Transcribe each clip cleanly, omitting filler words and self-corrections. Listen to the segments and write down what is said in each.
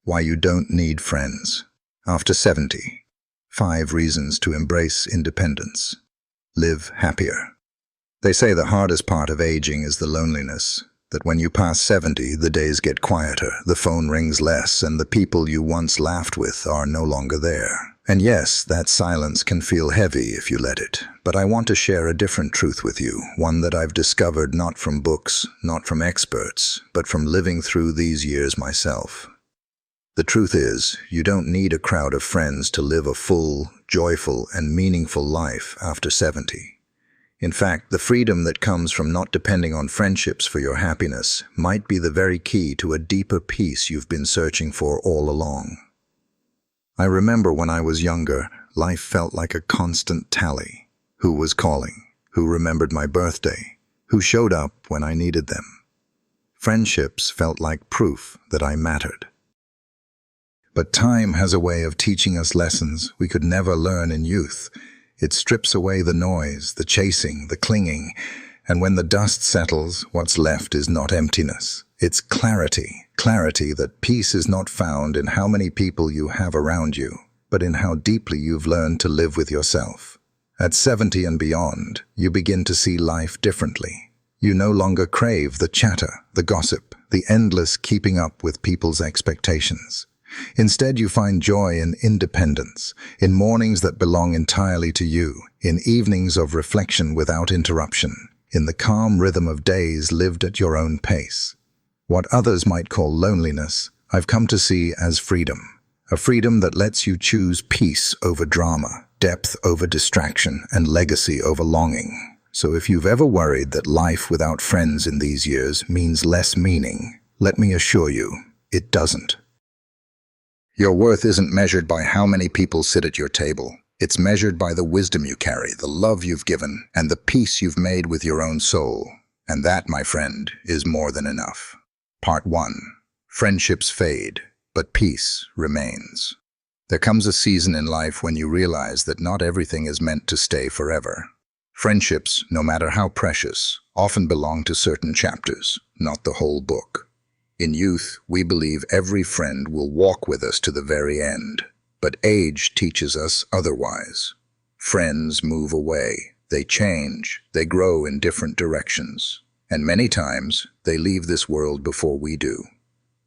Why you don't need friends. After 70. 5 reasons to embrace independence. Live happier. They say the hardest part of aging is the loneliness, that when you pass 70, the days get quieter, the phone rings less, and the people you once laughed with are no longer there. And yes, that silence can feel heavy if you let it, but I want to share a different truth with you, one that I've discovered not from books, not from experts, but from living through these years myself. The truth is, you don't need a crowd of friends to live a full, joyful, and meaningful life after 70. In fact, the freedom that comes from not depending on friendships for your happiness might be the very key to a deeper peace you've been searching for all along. I remember when I was younger, life felt like a constant tally. Who was calling? Who remembered my birthday? Who showed up when I needed them? Friendships felt like proof that I mattered. But time has a way of teaching us lessons we could never learn in youth. It strips away the noise, the chasing, the clinging, and when the dust settles, what's left is not emptiness. It's clarity. Clarity that peace is not found in how many people you have around you, but in how deeply you've learned to live with yourself. At 70 and beyond, you begin to see life differently. You no longer crave the chatter, the gossip, the endless keeping up with people's expectations. Instead, you find joy in independence, in mornings that belong entirely to you, in evenings of reflection without interruption, in the calm rhythm of days lived at your own pace. What others might call loneliness, I've come to see as freedom. A freedom that lets you choose peace over drama, depth over distraction, and legacy over longing. So if you've ever worried that life without friends in these years means less meaning, let me assure you, it doesn't. Your worth isn't measured by how many people sit at your table. It's measured by the wisdom you carry, the love you've given, and the peace you've made with your own soul. And that, my friend, is more than enough. Part 1. Friendships fade, but peace remains. There comes a season in life when you realize that not everything is meant to stay forever. Friendships, no matter how precious, often belong to certain chapters, not the whole book. In youth, we believe every friend will walk with us to the very end, but age teaches us otherwise. Friends move away, they change, they grow in different directions, and many times they leave this world before we do.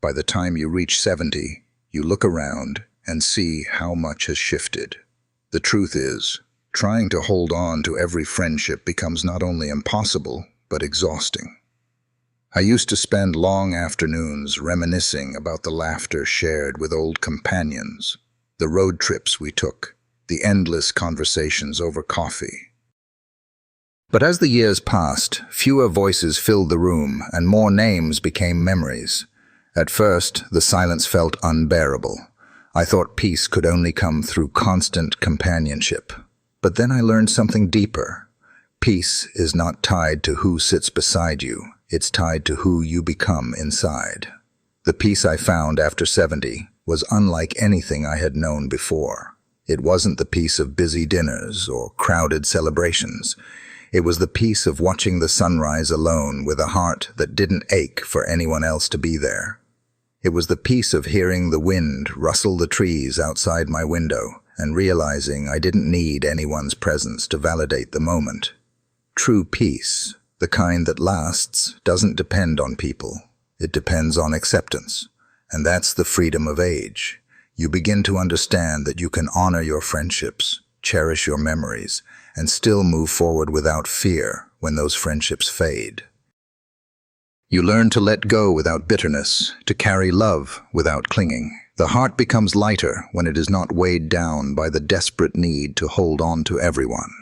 By the time you reach 70, you look around and see how much has shifted. The truth is, trying to hold on to every friendship becomes not only impossible, but exhausting. I used to spend long afternoons reminiscing about the laughter shared with old companions, the road trips we took, the endless conversations over coffee. But as the years passed, fewer voices filled the room and more names became memories. At first, the silence felt unbearable. I thought peace could only come through constant companionship. But then I learned something deeper. Peace is not tied to who sits beside you. It's tied to who you become inside. The peace I found after 70 was unlike anything I had known before. It wasn't the peace of busy dinners or crowded celebrations. It was the peace of watching the sunrise alone with a heart that didn't ache for anyone else to be there. It was the peace of hearing the wind rustle the trees outside my window and realizing I didn't need anyone's presence to validate the moment. True peace, the kind that lasts, doesn't depend on people. It depends on acceptance. And that's the freedom of age. You begin to understand that you can honor your friendships, cherish your memories, and still move forward without fear when those friendships fade. You learn to let go without bitterness, to carry love without clinging. The heart becomes lighter when it is not weighed down by the desperate need to hold on to everyone.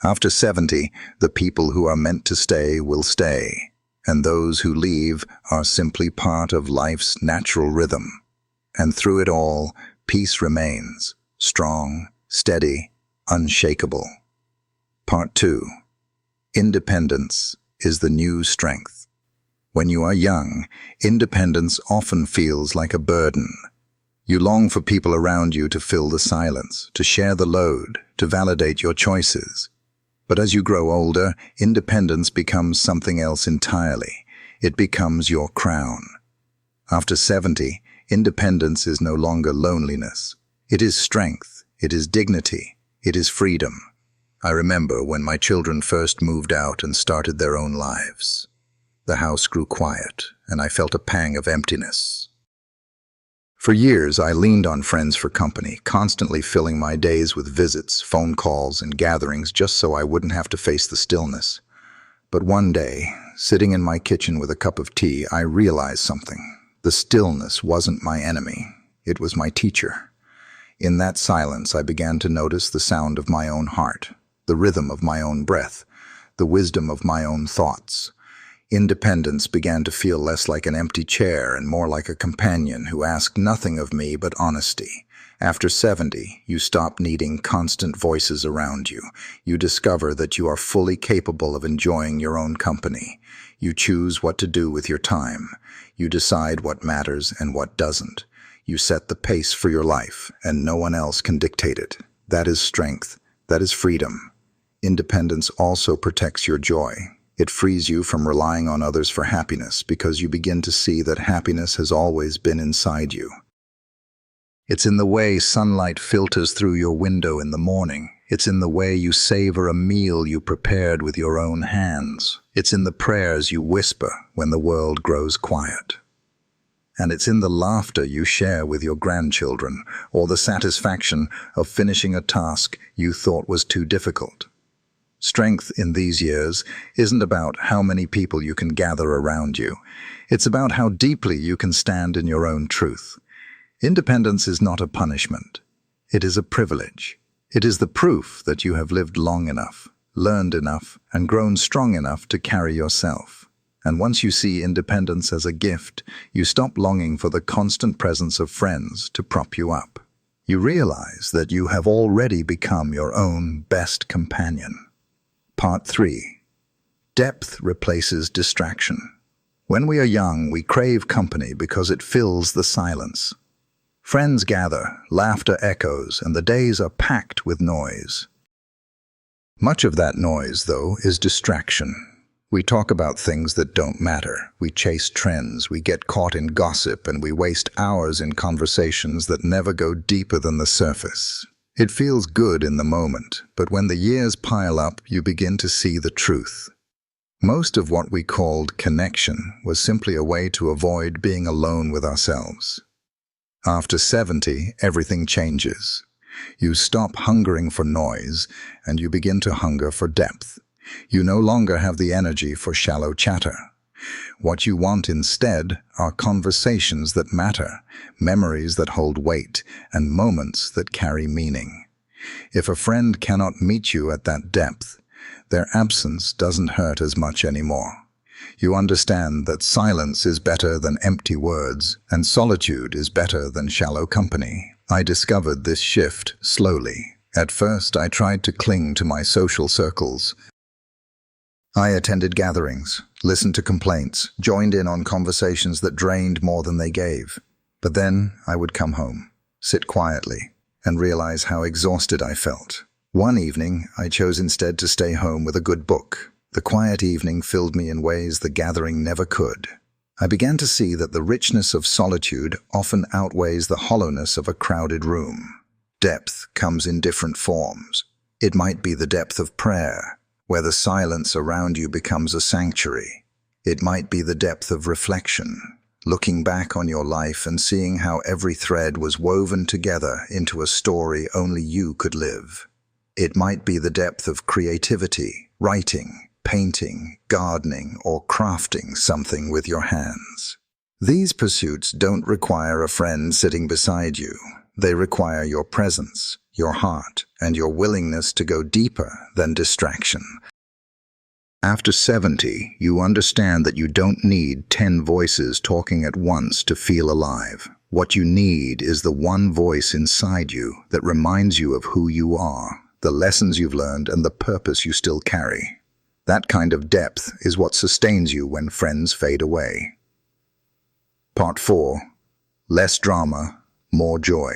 After 70, the people who are meant to stay will stay, and those who leave are simply part of life's natural rhythm. And through it all, peace remains, strong, steady, unshakable. Part 2. Independence is the new strength. When you are young, independence often feels like a burden. You long for people around you to fill the silence, to share the load, to validate your choices. But as you grow older, independence becomes something else entirely. It becomes your crown. After 70, Independence is no longer loneliness. It is strength. It is dignity. It is freedom. I remember when my children first moved out and started their own lives. The house grew quiet, and I felt a pang of emptiness. For years, I leaned on friends for company, constantly filling my days with visits, phone calls, and gatherings just so I wouldn't have to face the stillness. But one day, sitting in my kitchen with a cup of tea, I realized something. The stillness wasn't my enemy. It was my teacher. In that silence, I began to notice the sound of my own heart, the rhythm of my own breath, the wisdom of my own thoughts. Independence began to feel less like an empty chair and more like a companion who asked nothing of me but honesty. After 70, you stop needing constant voices around you. You discover that you are fully capable of enjoying your own company. You choose what to do with your time. You decide what matters and what doesn't. You set the pace for your life, and no one else can dictate it. That is strength. That is freedom. Independence also protects your joy. It frees you from relying on others for happiness because you begin to see that happiness has always been inside you. It's in the way sunlight filters through your window in the morning. It's in the way you savor a meal you prepared with your own hands. It's in the prayers you whisper when the world grows quiet. And it's in the laughter you share with your grandchildren, or the satisfaction of finishing a task you thought was too difficult. Strength in these years isn't about how many people you can gather around you. It's about how deeply you can stand in your own truth. Independence is not a punishment. It is a privilege. It is the proof that you have lived long enough, learned enough, and grown strong enough to carry yourself. And once you see independence as a gift, you stop longing for the constant presence of friends to prop you up. You realize that you have already become your own best companion. Part 3. Depth replaces distraction. When we are young, we crave company because it fills the silence. Friends gather, laughter echoes, and the days are packed with noise. Much of that noise, though, is distraction. We talk about things that don't matter. We chase trends, we get caught in gossip, and we waste hours in conversations that never go deeper than the surface. It feels good in the moment, but when the years pile up, you begin to see the truth. Most of what we called connection was simply a way to avoid being alone with ourselves. After 70, everything changes. You stop hungering for noise, and you begin to hunger for depth. You no longer have the energy for shallow chatter. What you want instead are conversations that matter, memories that hold weight, and moments that carry meaning. If a friend cannot meet you at that depth, their absence doesn't hurt as much anymore. You understand that silence is better than empty words, and solitude is better than shallow company. I discovered this shift slowly. At first, I tried to cling to my social circles. I attended gatherings, listened to complaints, joined in on conversations that drained more than they gave. But then I would come home, sit quietly, and realize how exhausted I felt. One evening, I chose instead to stay home with a good book. The quiet evening filled me in ways the gathering never could. I began to see that the richness of solitude often outweighs the hollowness of a crowded room. Depth comes in different forms. It might be the depth of prayer, where the silence around you becomes a sanctuary. It might be the depth of reflection, looking back on your life and seeing how every thread was woven together into a story only you could live. It might be the depth of creativity, writing, painting, gardening, or crafting something with your hands. These pursuits don't require a friend sitting beside you. They require your presence, your heart, and your willingness to go deeper than distraction. After 70, you understand that you don't need 10 voices talking at once to feel alive. What you need is the one voice inside you that reminds you of who you are, the lessons you've learned, and the purpose you still carry. That kind of depth is what sustains you when friends fade away. Part 4. Less drama, more joy.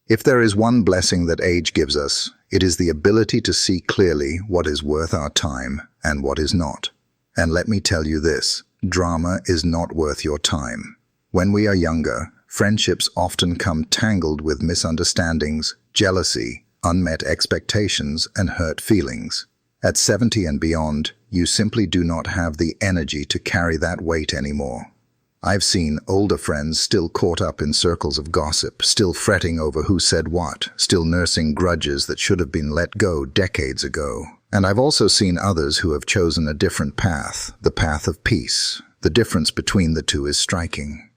If there is one blessing that age gives us, it is the ability to see clearly what is worth our time and what is not. And let me tell you this, drama is not worth your time. When we are younger, Friendships often come tangled with misunderstandings, jealousy, unmet expectations, and hurt feelings. At 70 and beyond, you simply do not have the energy to carry that weight anymore. I've seen older friends still caught up in circles of gossip, still fretting over who said what, still nursing grudges that should have been let go decades ago. And I've also seen others who have chosen a different path, the path of peace. The difference between the two is striking.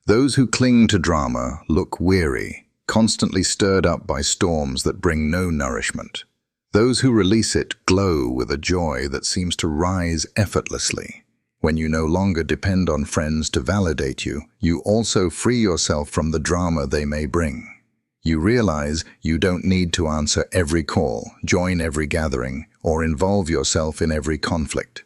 Those who cling to drama look weary, constantly stirred up by storms that bring no nourishment. Those who release it glow with a joy that seems to rise effortlessly. When you no longer depend on friends to validate you, you also free yourself from the drama they may bring. You realize you don't need to answer every call, join every gathering, or involve yourself in every conflict.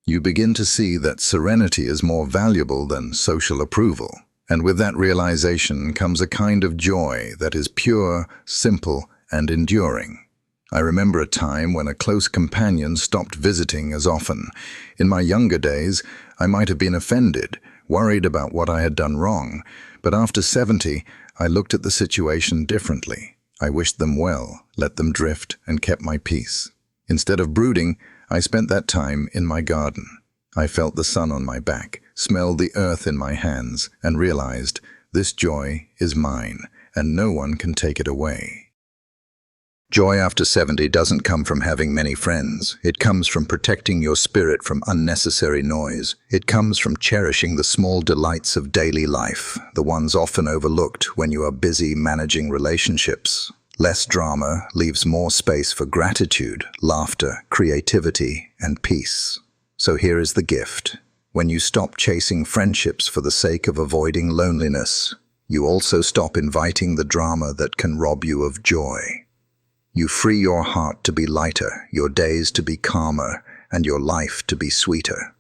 You begin to see that serenity is more valuable than social approval. And with that realization comes a kind of joy that is pure, simple, and enduring. I remember a time when a close companion stopped visiting as often. In my younger days, I might have been offended, worried about what I had done wrong, but after 70, I looked at the situation differently. I wished them well, let them drift, and kept my peace. Instead of brooding, I spent that time in my garden. I felt the sun on my back, smelled the earth in my hands, and realized this joy is mine, and no one can take it away. Joy after 70 doesn't come from having many friends. It comes from protecting your spirit from unnecessary noise. It comes from cherishing the small delights of daily life, the ones often overlooked when you are busy managing relationships. Less drama leaves more space for gratitude, laughter, creativity, and peace. So here is the gift. When you stop chasing friendships for the sake of avoiding loneliness, you also stop inviting the drama that can rob you of joy. You free your heart to be lighter, your days to be calmer, and your life to be sweeter.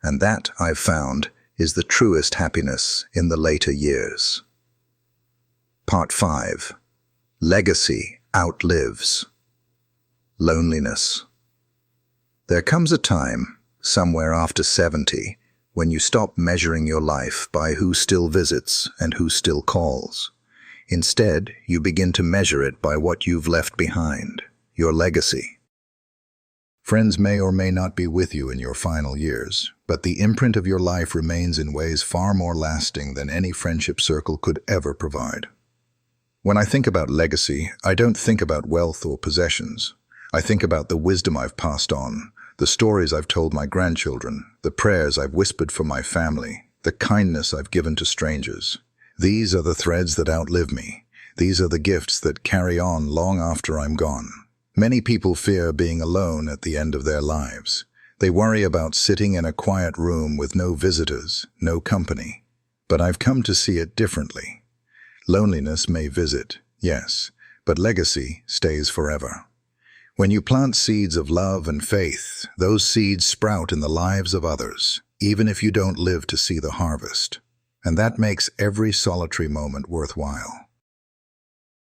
And that, I've found, is the truest happiness in the later years. Part 5. Legacy outlives loneliness. There comes a time, somewhere after 70, when you stop measuring your life by who still visits and who still calls. Instead, you begin to measure it by what you've left behind, your legacy. Friends may or may not be with you in your final years, but the imprint of your life remains in ways far more lasting than any friendship circle could ever provide. When I think about legacy, I don't think about wealth or possessions. I think about the wisdom I've passed on, the stories I've told my grandchildren, the prayers I've whispered for my family, the kindness I've given to strangers. These are the threads that outlive me. These are the gifts that carry on long after I'm gone. Many people fear being alone at the end of their lives. They worry about sitting in a quiet room with no visitors, no company. But I've come to see it differently. Loneliness may visit, yes, but legacy stays forever. When you plant seeds of love and faith, those seeds sprout in the lives of others, even if you don't live to see the harvest. And that makes every solitary moment worthwhile.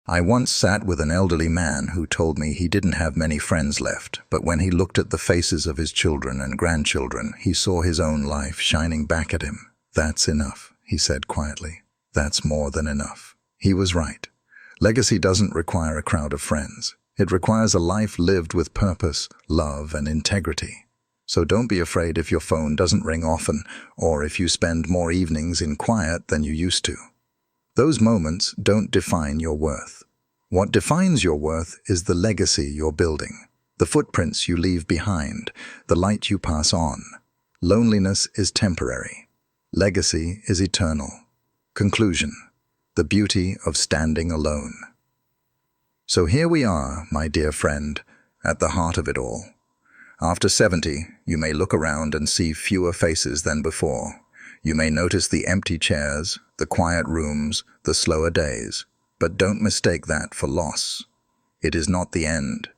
I once sat with an elderly man who told me he didn't have many friends left, but when he looked at the faces of his children and grandchildren, he saw his own life shining back at him. "That's enough," he said quietly. "That's more than enough." He was right. Legacy doesn't require a crowd of friends. It requires a life lived with purpose, love, and integrity. So don't be afraid if your phone doesn't ring often, or if you spend more evenings in quiet than you used to. Those moments don't define your worth. What defines your worth is the legacy you're building, the footprints you leave behind, the light you pass on. Loneliness is temporary. Legacy is eternal. Conclusion: the beauty of standing alone. So here we are, my dear friend, at the heart of it all. After 70, you may look around and see fewer faces than before. You may notice the empty chairs, the quiet rooms, the slower days. But don't mistake that for loss. It is not the end.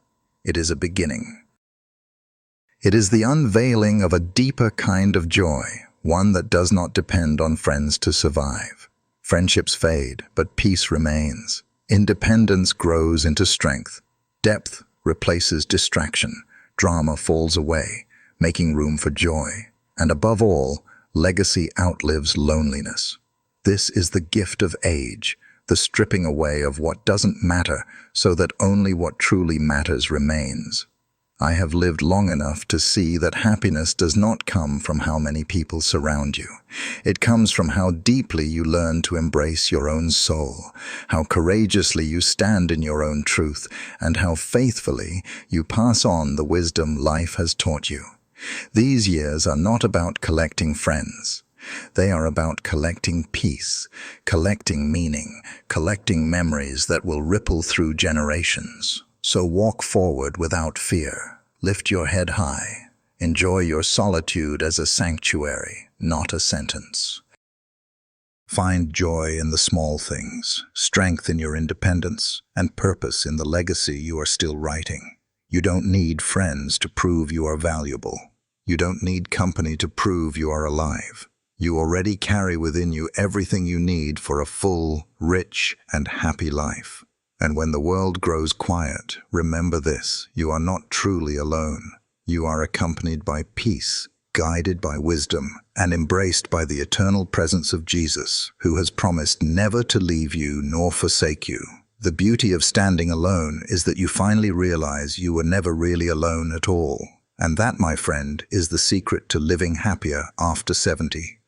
It is a beginning. It is the unveiling of a deeper kind of joy, one that does not depend on friends to survive. Friendships fade, but peace remains. Independence grows into strength. Depth replaces distraction. Drama falls away, making room for joy. And above all, legacy outlives loneliness. This is the gift of age, the stripping away of what doesn't matter so that only what truly matters remains. I have lived long enough to see that happiness does not come from how many people surround you. It comes from how deeply you learn to embrace your own soul, how courageously you stand in your own truth, and how faithfully you pass on the wisdom life has taught you. These years are not about collecting friends. They are about collecting peace, collecting meaning, collecting memories that will ripple through generations. So walk forward without fear. Lift your head high. Enjoy your solitude as a sanctuary, not a sentence. Find joy in the small things, strength in your independence, and purpose in the legacy you are still writing. You don't need friends to prove you are valuable. You don't need company to prove you are alive. You already carry within you everything you need for a full, rich, and happy life. And when the world grows quiet, remember this: you are not truly alone. You are accompanied by peace, guided by wisdom, and embraced by the eternal presence of Jesus, who has promised never to leave you nor forsake you. The beauty of standing alone is that you finally realize you were never really alone at all. And that, my friend, is the secret to living happier after 70.